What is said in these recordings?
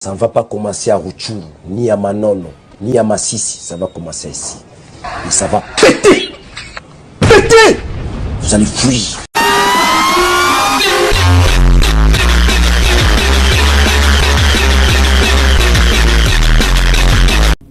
Ça ne va pas commencer à Rutshuru, ni à Manono, ni à Massissi. Ça va commencer ici. Et ça va péter. Péter. Vous allez fuir.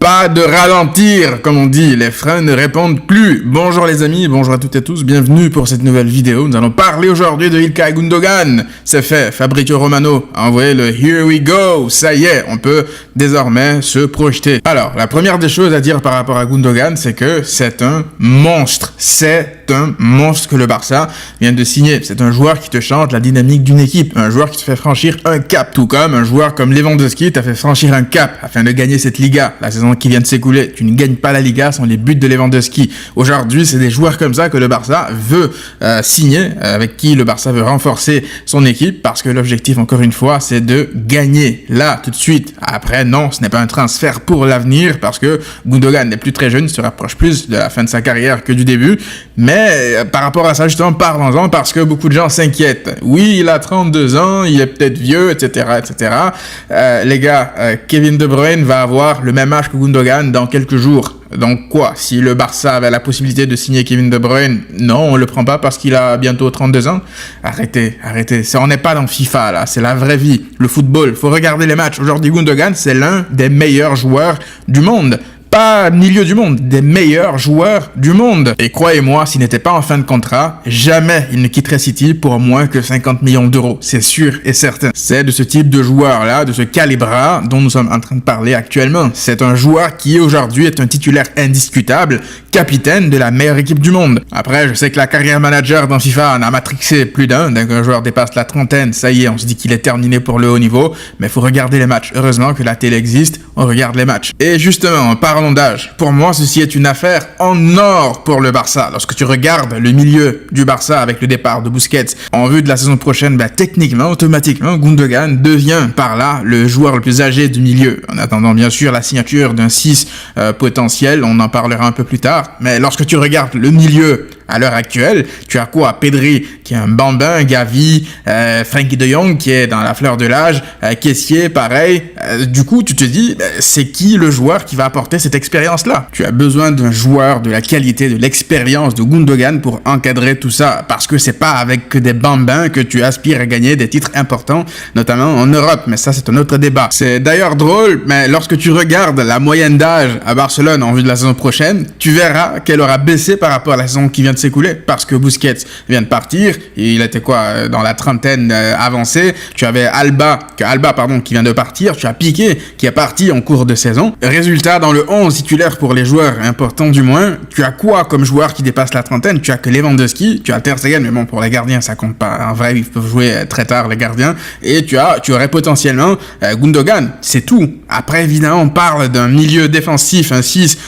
Pas de ralentir, comme on dit, les freins ne répondent plus. Bonjour les amis, bonjour à toutes et à tous, bienvenue pour cette nouvelle vidéo. Nous allons parler aujourd'hui de Ilkay Gundogan. C'est fait, Fabrizio Romano a envoyé le Here we go. Ça y est, on peut désormais se projeter. Alors, la première des choses à dire par rapport à Gundogan, c'est que c'est un monstre. C'est un monstre que le Barça vient de signer. C'est un joueur qui te change la dynamique d'une équipe. Un joueur qui te fait franchir un cap. Tout comme un joueur comme Lewandowski t'a fait franchir un cap afin de gagner cette Liga. La saison qui vient de s'écouler, tu ne gagnes pas la Liga sans les buts de Lewandowski. Aujourd'hui, c'est des joueurs comme ça que le Barça veut signer, avec qui le Barça veut renforcer son équipe, parce que l'objectif, encore une fois, c'est de gagner là, tout de suite. Après, non, ce n'est pas un transfert pour l'avenir, parce que Gundogan n'est plus très jeune, il se rapproche plus de la fin de sa carrière que du début, mais par rapport à ça, justement, parlons-en, parce que beaucoup de gens s'inquiètent. Oui, il a 32 ans, il est peut-être vieux, etc., etc. Les gars, Kevin De Bruyne va avoir le même âge que Gundogan dans quelques jours. Donc quoi, si le Barça avait la possibilité de signer Kevin De Bruyne, non, on le prend pas parce qu'il a bientôt 32 ans. Arrêtez. On n'est pas dans FIFA là, c'est la vraie vie, le football. Faut regarder les matchs. Aujourd'hui, Gundogan, c'est l'un des meilleurs joueurs du monde. Pas milieu du monde, des meilleurs joueurs du monde. Et croyez-moi, s'il n'était pas en fin de contrat, jamais il ne quitterait City pour moins que 50 millions d'euros. C'est sûr et certain. C'est de ce type de joueur-là, de ce calibre-là, dont nous sommes en train de parler actuellement. C'est un joueur qui aujourd'hui est un titulaire indiscutable, capitaine de la meilleure équipe du monde. Après, je sais que la carrière manager dans FIFA en a matrixé plus d'un. Dès qu'un joueur dépasse la trentaine, ça y est, on se dit qu'il est terminé pour le haut niveau. Mais il faut regarder les matchs. Heureusement que la télé existe, on regarde les matchs. Et justement, parlons d'âge. Pour moi, ceci est une affaire en or pour le Barça. Lorsque tu regardes le milieu du Barça avec le départ de Busquets en vue de la saison prochaine, techniquement, automatiquement, Gundogan devient par là le joueur le plus âgé du milieu. En attendant bien sûr la signature d'un 6 potentiel, on en parlera un peu plus tard. Mais lorsque tu regardes le milieu à l'heure actuelle, tu as quoi? Pedri qui est un bambin, Gavi, Frenkie de Jong qui est dans la fleur de l'âge, Kessié pareil. Du coup, tu te dis, c'est qui le joueur qui va apporter cette expérience-là? Tu as besoin d'un joueur de la qualité, de l'expérience de Gundogan pour encadrer tout ça, parce que c'est pas avec des bambins que tu aspires à gagner des titres importants, notamment en Europe. Mais ça, c'est un autre débat. C'est d'ailleurs drôle, mais lorsque tu regardes la moyenne d'âge à Barcelone en vue de la saison prochaine, tu verras qu'elle aura baissé par rapport à la saison qui vient de s'écouler, parce que Busquets vient de partir, et il était quoi, dans la trentaine avancée. Tu avais Alba qui vient de partir, tu as Piqué qui est parti en cours de saison. Résultat, dans le 11 titulaire pour les joueurs importants du moins, tu as quoi comme joueur qui dépasse la trentaine? Tu as que Lewandowski, tu as Ter Stegen, mais bon, pour les gardiens ça compte pas, en vrai ils peuvent jouer très tard les gardiens, et tu aurais potentiellement Gundogan, c'est tout. Après évidemment on parle d'un milieu défensif, un 6,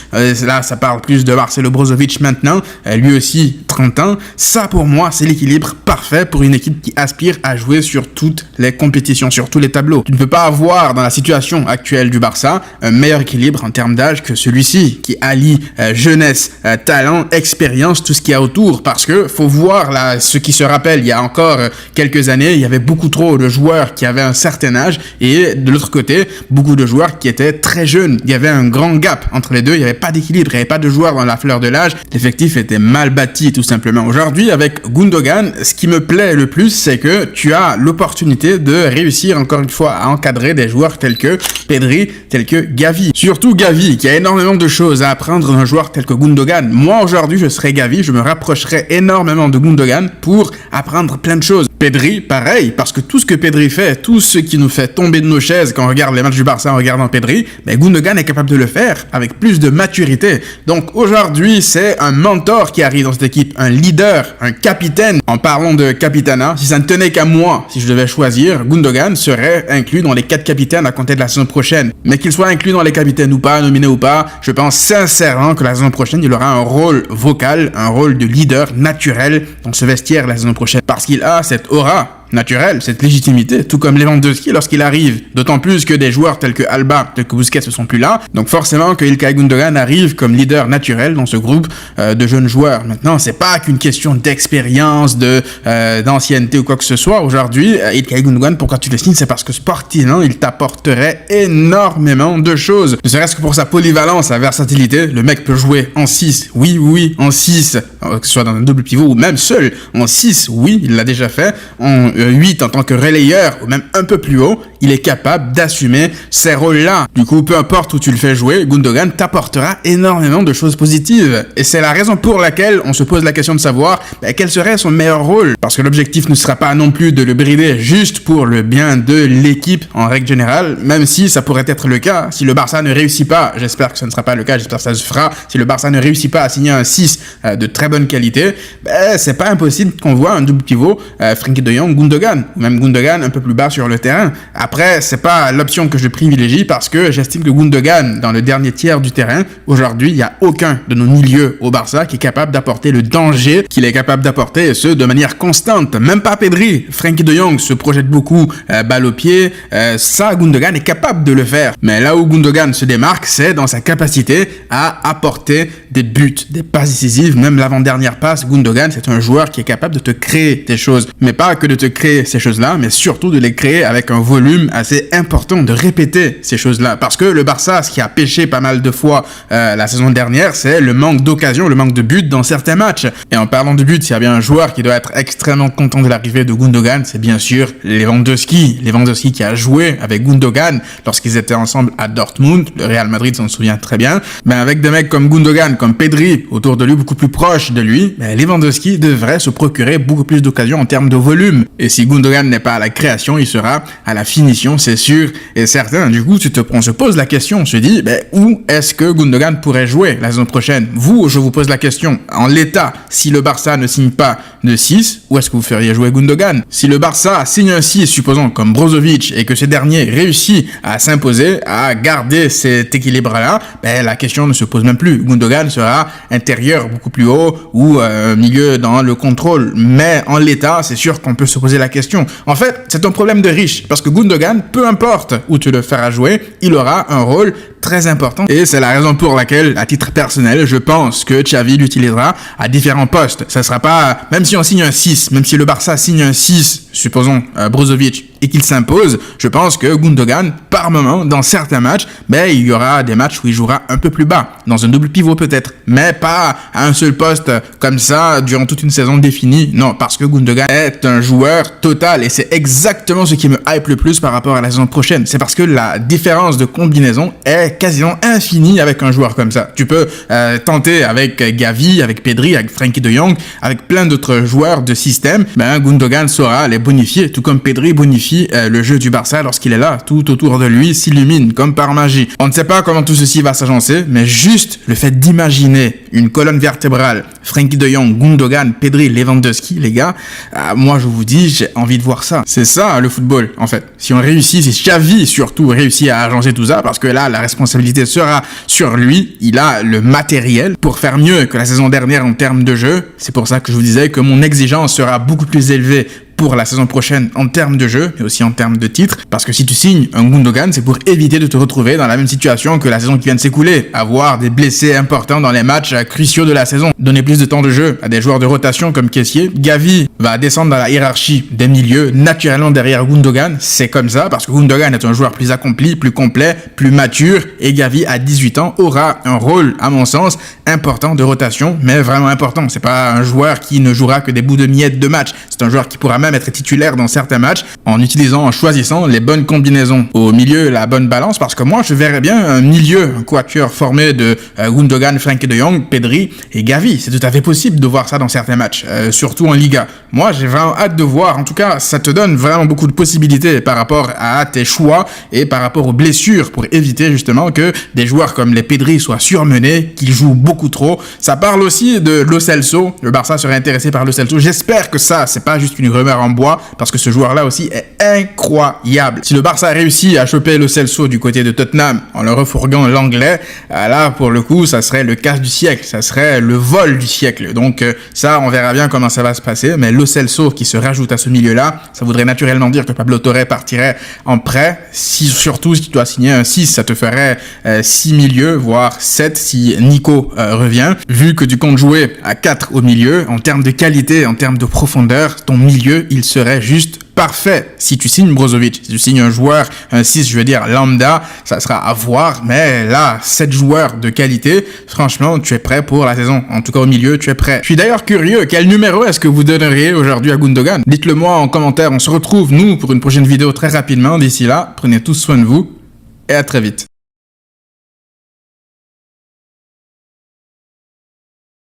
là ça parle plus de Marcelo Brozovic maintenant, lui aussi 30 ans. Ça pour moi c'est l'équilibre parfait pour une équipe qui aspire à jouer sur toutes les compétitions, sur tous les tableaux. Tu ne peux pas avoir dans la situation actuelle du Barça un meilleur équilibre en termes d'âge que celui-ci, qui allie jeunesse, talent, expérience, tout ce qu'il y a autour, parce que faut voir là, ce qui se rappelle, il y a encore quelques années, il y avait beaucoup trop de joueurs qui avaient un certain âge, et de l'autre côté, beaucoup de joueurs qui étaient très jeunes. Il y avait un grand gap entre les deux, il n'y avait pas d'équilibre, il n'y avait pas de joueurs dans la fleur de l'âge, l'effectif était mal bâti tout simplement. Aujourd'hui, avec Gundogan, ce qui me plaît le plus, c'est que tu as l'opportunité de réussir encore une fois à encadrer des joueurs tels que Pedri, tels que Gavi. Surtout Gavi, qui a énormément de choses à apprendre d'un joueur tel que Gundogan. Moi, aujourd'hui, je serais Gavi, je me rapprocherais énormément de Gundogan pour apprendre plein de choses. Pedri, pareil, parce que tout ce que Pedri fait, tout ce qui nous fait tomber de nos chaises quand on regarde les matchs du Barça en regardant Pedri, Gundogan est capable de le faire avec plus de maturité. Donc aujourd'hui, c'est un mentor qui arrive dans cette équipe, un leader, un capitaine. En parlant de capitana, si ça ne tenait qu'à moi, si je devais choisir, Gundogan serait inclus dans les 4 capitaines à compter de la saison prochaine. Mais qu'il soit inclus dans les capitaines ou pas, nominé ou pas, je pense sincèrement que la saison prochaine, il aura un rôle vocal, un rôle de leader naturel dans ce vestiaire la saison prochaine. Parce qu'il a cette aura naturel, cette légitimité, tout comme Lewandowski lorsqu'il arrive. D'autant plus que des joueurs tels que Alba, tels que Busquets ne sont plus là. Donc forcément que İlkay Gündoğan arrive comme leader naturel dans ce groupe de jeunes joueurs. Maintenant, c'est pas qu'une question d'expérience, d'ancienneté ou quoi que ce soit. Aujourd'hui, İlkay Gündoğan, pourquoi tu le signes? C'est parce que sportivement, il t'apporterait énormément de choses. Ne serait-ce que pour sa polyvalence, sa versatilité. Le mec peut jouer en 6, oui, en 6, que ce soit dans un double pivot ou même seul. En 6, oui, il l'a déjà fait. En 8, en tant que relayeur, ou même un peu plus haut, il est capable d'assumer ces rôles-là. Du coup, peu importe où tu le fais jouer, Gündoğan t'apportera énormément de choses positives. Et c'est la raison pour laquelle on se pose la question de savoir quel serait son meilleur rôle. Parce que l'objectif ne sera pas non plus de le brider juste pour le bien de l'équipe en règle générale, même si ça pourrait être le cas. Si le Barça ne réussit pas, j'espère que ce ne sera pas le cas, j'espère que ça se fera, si le Barça ne réussit pas à signer un 6 de très bonne qualité, c'est pas impossible qu'on voit un double pivot Frenkie de Jong, Gündoğan, ou même Gündoğan un peu plus bas sur le terrain. Après, c'est pas l'option que je privilégie parce que j'estime que Gündoğan, dans le dernier tiers du terrain, aujourd'hui, il n'y a aucun de nos milieux au Barça qui est capable d'apporter le danger qu'il est capable d'apporter, et ce, de manière constante. Même pas Pedri. Frenkie de Jong se projette beaucoup, balle au pied. Ça, Gündoğan est capable de le faire. Mais là où Gündoğan se démarque, c'est dans sa capacité à apporter des buts, des passes décisives. Même l'avant-dernière passe, Gündoğan, c'est un joueur qui est capable de te créer des choses. Mais pas que de te créer ces choses-là, mais surtout de les créer avec un volume assez important, de répéter ces choses-là. Parce que le Barça, ce qui a pêché pas mal de fois la saison dernière, c'est le manque d'occasion, le manque de buts dans certains matchs. Et en parlant de buts, s'il y a bien un joueur qui doit être extrêmement content de l'arrivée de Gündoğan, c'est bien sûr Lewandowski. Lewandowski qui a joué avec Gündoğan lorsqu'ils étaient ensemble à Dortmund. Le Real Madrid s'en souvient très bien. Mais avec des mecs comme Gündoğan, comme Pedri, autour de lui, beaucoup plus proches de lui, Lewandowski devrait se procurer beaucoup plus d'occasions en termes de volume. Et si Gündoğan n'est pas à la création, il sera à la finition, c'est sûr et certain. Du coup, on se pose la question, on se dit, où est-ce que Gündoğan pourrait jouer la saison prochaine? Je vous pose la question. En l'état, si le Barça ne signe pas de 6, où est-ce que vous feriez jouer Gündoğan? Si le Barça signe un 6, supposons, comme Brozovic, et que ce dernier réussit à s'imposer, à garder cet équilibre-là, la question ne se pose même plus. Gündoğan sera intérieur beaucoup plus haut ou milieu dans le contrôle. Mais en l'état, c'est sûr qu'on peut se poser la question. En fait, c'est un problème de riche, parce que Gündoğan, peu importe où tu le feras jouer, il aura un rôle très important. Et c'est la raison pour laquelle, à titre personnel, je pense que Xavi l'utilisera à différents postes. Ça sera pas, même si on signe un 6, même si le Barça signe un 6, supposons Brozovic, et qu'il s'impose, je pense que Gündoğan, par moment, dans certains matchs, il y aura des matchs où il jouera un peu plus bas, dans un double pivot peut-être, mais pas à un seul poste comme ça durant toute une saison définie. Non, parce que Gündoğan est un joueur total, et c'est exactement ce qui me hype le plus par rapport à la saison prochaine. C'est parce que la différence de combinaison est quasiment infinie avec un joueur comme ça. Tu peux tenter avec Gavi, avec Pedri, avec Frenkie de Jong, avec plein d'autres joueurs de système. Gündoğan saura les bonifier, tout comme Pedri bonifie le jeu du Barça lorsqu'il est là. Tout autour de lui s'illumine comme par magie. On ne sait pas comment tout ceci va s'agencer, mais juste le fait d'imaginer une colonne vertébrale, Frenkie de Jong, Gündoğan, Pedri, Lewandowski, les gars, moi je vous dis, j'ai envie de voir ça. C'est ça le football, en fait. Si on réussit, si Xavi surtout réussit à agencer tout ça, parce que là, la responsabilité sera sur lui, il a le matériel pour faire mieux que la saison dernière en termes de jeu. C'est pour ça que je vous disais que mon exigence sera beaucoup plus élevée pour la saison prochaine en termes de jeu, mais aussi en termes de titres, parce que si tu signes un Gündoğan, c'est pour éviter de te retrouver dans la même situation que la saison qui vient de s'écouler, avoir des blessés importants dans les matchs cruciaux de la saison, donner plus de temps de jeu à des joueurs de rotation comme Kessié. Gavi va descendre dans la hiérarchie des milieux naturellement derrière Gündoğan, c'est comme ça, parce que Gündoğan est un joueur plus accompli, plus complet, plus mature, et Gavi à 18 ans aura un rôle, à mon sens, important de rotation, mais vraiment important. C'est pas un joueur qui ne jouera que des bouts de miettes de match, c'est un joueur qui pourra même être titulaire dans certains matchs en choisissant les bonnes combinaisons. Au milieu, la bonne balance, parce que moi, je verrais bien un milieu, un quatuor formé de Gündoğan, Frenkie de Jong, Pedri et Gavi. C'est tout à fait possible de voir ça dans certains matchs, surtout en Liga. Moi, j'ai vraiment hâte de voir. En tout cas, ça te donne vraiment beaucoup de possibilités par rapport à tes choix et par rapport aux blessures pour éviter justement que des joueurs comme les Pedri soient surmenés, qu'ils jouent beaucoup trop. Ça parle aussi de Lo Celso. Le Barça serait intéressé par Lo Celso. J'espère que ça, c'est pas juste une rumeur en bois, parce que ce joueur-là aussi est incroyable. Si le Barça a réussi à choper Lo Celso du côté de Tottenham en leur refourguant l'anglais, là pour le coup ça serait le casse du siècle, ça serait le vol du siècle. Donc ça on verra bien comment ça va se passer, mais Lo Celso qui se rajoute à ce milieu-là, ça voudrait naturellement dire que Pablo Torre partirait en prêt, surtout si tu dois signer un 6, ça te ferait 6 milieux, voire 7 si Nico revient. Vu que tu comptes jouer à 4 au milieu, en termes de qualité, en termes de profondeur, ton milieu, il serait juste parfait. Si tu signes Brozovic, si tu signes un joueur, un 6, je veux dire lambda, ça sera à voir, mais là, 7 joueurs de qualité, franchement, tu es prêt pour la saison. En tout cas, au milieu, tu es prêt. Je suis d'ailleurs curieux, quel numéro est-ce que vous donneriez aujourd'hui à Gundogan? Dites-le moi en commentaire, on se retrouve, nous, pour une prochaine vidéo très rapidement. D'ici là, prenez tous soin de vous, et à très vite.